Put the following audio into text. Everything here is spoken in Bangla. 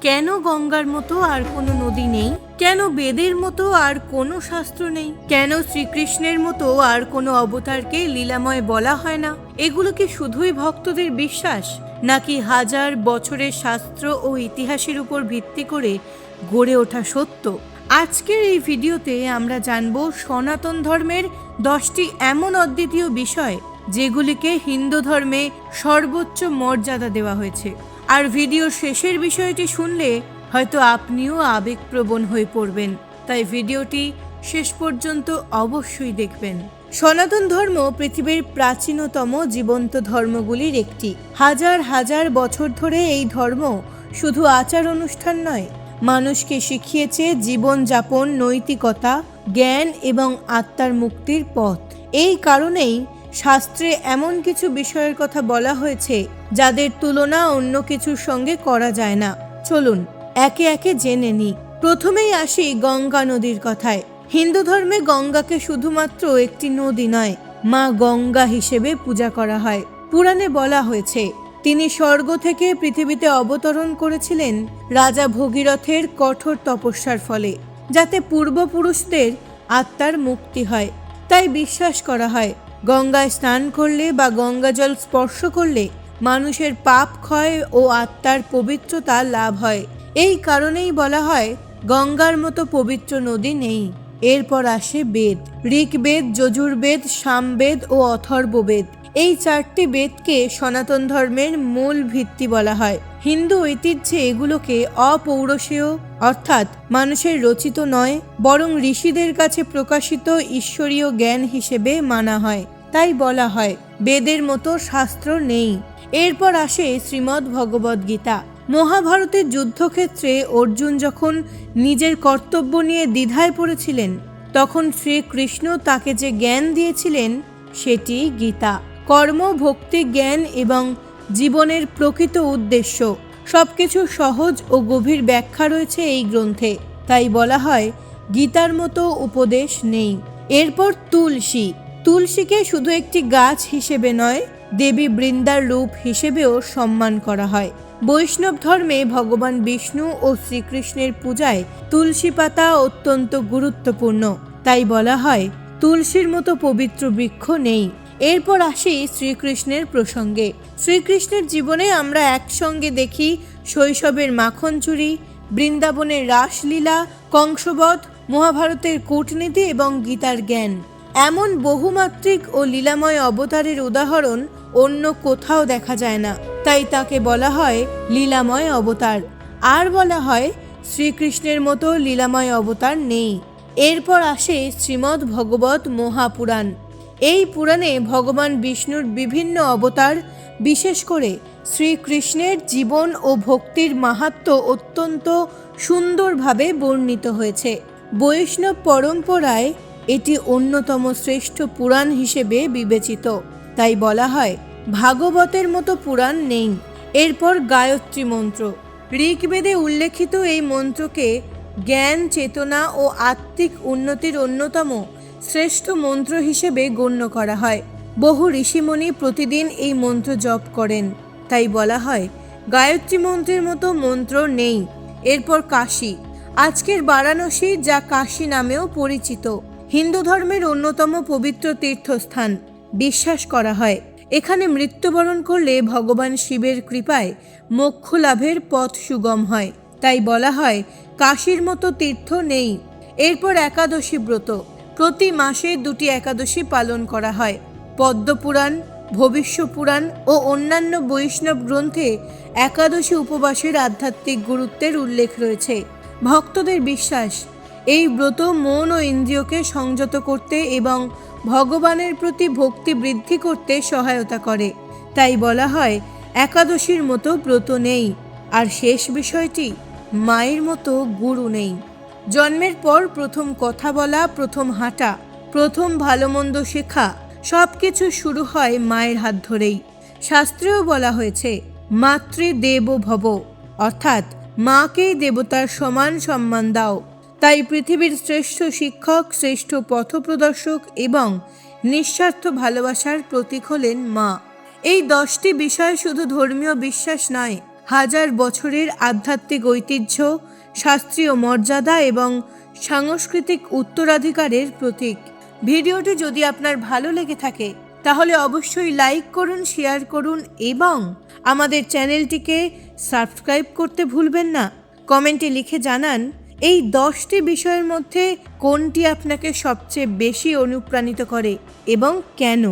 কেন গঙ্গার মতো আর কোনো নদী নেই? কেন বেদের মতো আর কোনো শাস্ত্র নেই? কেন শ্রীকৃষ্ণের মতো আর কোনো অবতারকে লীলাময় বলা হয় না? এগুলো কি শুধুই ভক্তদের বিশ্বাস, নাকি হাজার বছরের শাস্ত্র ও ইতিহাসের উপর ভিত্তি করে গড়ে ওঠা সত্য? আজকের এই ভিডিওতে আমরা জানব সনাতন ধর্মের 10টি এমন অদ্বিতীয় বিষয় যেগুলিকে হিন্দু ধর্মে সর্বোচ্চ মর্যাদা দেওয়া হয়েছে। আর ভিডিওর শেষের বিষয়টি শুনলে হয়তো আপনিও আবেগপ্রবণ হয়ে পড়বেন, তাই ভিডিওটি শেষ পর্যন্ত অবশ্যই দেখবেন। সনাতন ধর্ম পৃথিবীর প্রাচীনতম জীবন্ত ধর্মগুলির একটি। হাজার হাজার বছর ধরে এই ধর্ম শুধু আচার অনুষ্ঠান নয়, মানুষকে শিখিয়েছে জীবনযাপন, নৈতিকতা, জ্ঞান এবং আত্মার মুক্তির পথ। এই কারণেই শাস্ত্রে এমন কিছু বিষয়ের কথা বলা হয়েছে যাদের তুলনা অন্য কিছুর সঙ্গে করা যায় না। চলুন একে একে জেনে নিই। প্রথমেই আসি গঙ্গা নদীর কথায়। হিন্দু ধর্মে গঙ্গাকে শুধুমাত্র একটি নদী নয়, মা গঙ্গা হিসেবে পূজা করা হয়। পুরাণে বলা হয়েছে তিনি স্বর্গ থেকে পৃথিবীতে অবতরণ করেছিলেন রাজা ভগীরথের কঠোর তপস্যার ফলে, যাতে পূর্বপুরুষদের আত্মার মুক্তি হয়। তাই বিশ্বাস করা হয় গঙ্গায় স্নান করলে বা গঙ্গা জল স্পর্শ করলে মানুষের পাপ ক্ষয় ও আত্মার পবিত্রতা লাভ হয়। এই কারণেই বলা হয় গঙ্গার মতো পবিত্র নদী নেই। এরপর আসে বেদ। ঋগ্বেদ, যজুর্বেদ, সামবেদ ও অথর্ববেদ। এই 4টি বেদকে সনাতন ধর্মের মূল ভিত্তি বলা হয়। হিন্দু ঐতিহ্যে এগুলোকে অপৌরুষেয় অর্থাৎ মানুষের রচিত নয়, বরং ঋষিদের কাছে প্রকাশিত ঈশ্বরীয় জ্ঞান হিসেবে মানা হয়। তাই বলা হয় বেদের মতো শাস্ত্র নেই। এরপর আসে শ্রীমদ্ ভগবদ গীতা। মহাভারতের যুদ্ধক্ষেত্রে অর্জুন যখন নিজের কর্তব্য নিয়ে দ্বিধায় পড়েছিলেন, তখন শ্রীকৃষ্ণ তাকে যে জ্ঞান দিয়েছিলেন সেটি গীতা। কর্ম, ভক্তি, জ্ঞান এবং জীবনের প্রকৃত উদ্দেশ্য সবকিছু সহজ ও গভীর ব্যাখ্যা রয়েছে এই গ্রন্থে। তাই বলা হয় গীতার মতো উপদেশ নেই। এরপর তুলসী। তুলসীকে শুধু একটি গাছ হিসেবে নয়, দেবী বৃন্দার রূপ হিসেবেও সম্মান করা হয়। বৈষ্ণব ধর্মে ভগবান বিষ্ণু ও শ্রীকৃষ্ণের পূজায় তুলসী পাতা অত্যন্ত গুরুত্বপূর্ণ। তাই বলা হয় তুলসীর মতো পবিত্র বৃক্ষ নেই। এরপর আসি শ্রীকৃষ্ণের প্রসঙ্গে। শ্রীকৃষ্ণের জীবনে আমরা একসঙ্গে দেখি শৈশবের মাখন চুরি, বৃন্দাবনের রাসলীলা, কংসবধ, মহাভারতের কূটনীতি এবং গীতার জ্ঞান। এমন বহুমাত্রিক ও লীলাময় অবতারের উদাহরণ অন্য কোথাও দেখা যায় না। তাই তাকে বলা হয় লীলাময় অবতার। আর বলা হয় শ্রীকৃষ্ণের মতো লীলাময় অবতার নেই। এরপর আসে শ্রীমদ্ ভগবত মহাপুরাণ। এই পুরাণে ভগবান বিষ্ণুর বিভিন্ন অবতার, বিশেষ করে শ্রীকৃষ্ণের জীবন ও ভক্তির মাহাত্ম্য অত্যন্ত সুন্দরভাবে বর্ণিত হয়েছে। বৈষ্ণব পরম্পরায় এটি অন্যতম শ্রেষ্ঠ পুরাণ হিসেবে বিবেচিত। তাই বলা হয় ভাগবতের মতো পুরাণ নেই। এরপর গায়ত্রী মন্ত্র। ঋগ্বেদে উল্লেখিত এই মন্ত্রকে জ্ঞান, চেতনা ও আত্মিক উন্নতির অন্যতম শ্রেষ্ঠ মন্ত্র হিসেবে গণ্য করা হয়। বহু ঋষিমুনি প্রতিদিন এই মন্ত্র জপ করেন। তাই বলা হয় গায়ত্রী মন্ত্রের মতো মন্ত্র নেই। এরপর কাশী। আজকের বারাণসী, যা কাশী নামেও পরিচিত, হিন্দু ধর্মের অন্যতম পবিত্র তীর্থস্থান। বিশ্বাস করা হয় এখানে মৃত্যুবরণ করলে ভগবান শিবের কৃপায় মোক্ষ লাভের পথ সুগম হয়। তাই বলা হয় কাশীর মতো তীর্থ নেই। এরপর একাদশী ব্রত। প্রতি মাসে 2টি একাদশী পালন করা হয়। পদ্মপুরাণ, ভবিষ্য পুরাণ ও অন্যান্য বৈষ্ণব গ্রন্থে একাদশী উপবাসের আধ্যাত্মিক গুরুত্বের উল্লেখ রয়েছে। ভক্তদের বিশ্বাস এই ব্রত মন ও ইন্দ্রিয়কে সংযত করতে এবং ভগবানের প্রতি ভক্তি বৃদ্ধি করতে সহায়তা করে। তাই বলা হয় একাদশীর মতো ব্রত নেই। আর শেষ বিষয়টি, মায়ের মতো গুরু নেই। জন্মের পর প্রথম কথা বলা, প্রথম হাঁটা, প্রথম ভালো মন্দ শেখা সবকিছু শুরু হয় মায়ের হাত ধরেই। শাস্ত্রেও বলা হয়েছে মাতৃদেবো ভব, অর্থাৎ মাকেই দেবতার সমান সম্মান দাও। তাই পৃথিবীর শ্রেষ্ঠ শিক্ষক, শ্রেষ্ঠ পথপ্রদর্শক এবং নিঃস্বার্থ ভালোবাসার প্রতীক হলেন মা। এই 10টি বিষয় শুধু ধর্মীয় বিশ্বাস নয়, হাজার বছরের আধ্যাত্মিক ঐতিহ্য, শাস্ত্রীয় মর্যাদা এবং সাংস্কৃতিক উত্তরাধিকারের প্রতীক। ভিডিওটি যদি আপনার ভালো লেগে থাকে তাহলে অবশ্যই লাইক করুন, শেয়ার করুন এবং আমাদের চ্যানেলটিকে সাবস্ক্রাইব করতে ভুলবেন না। কমেন্টে লিখে জানান এই 10টি বিষয়ের মধ্যে কোনটি আপনাকে সবচেয়ে বেশি অনুপ্রাণিত করে এবং কেন।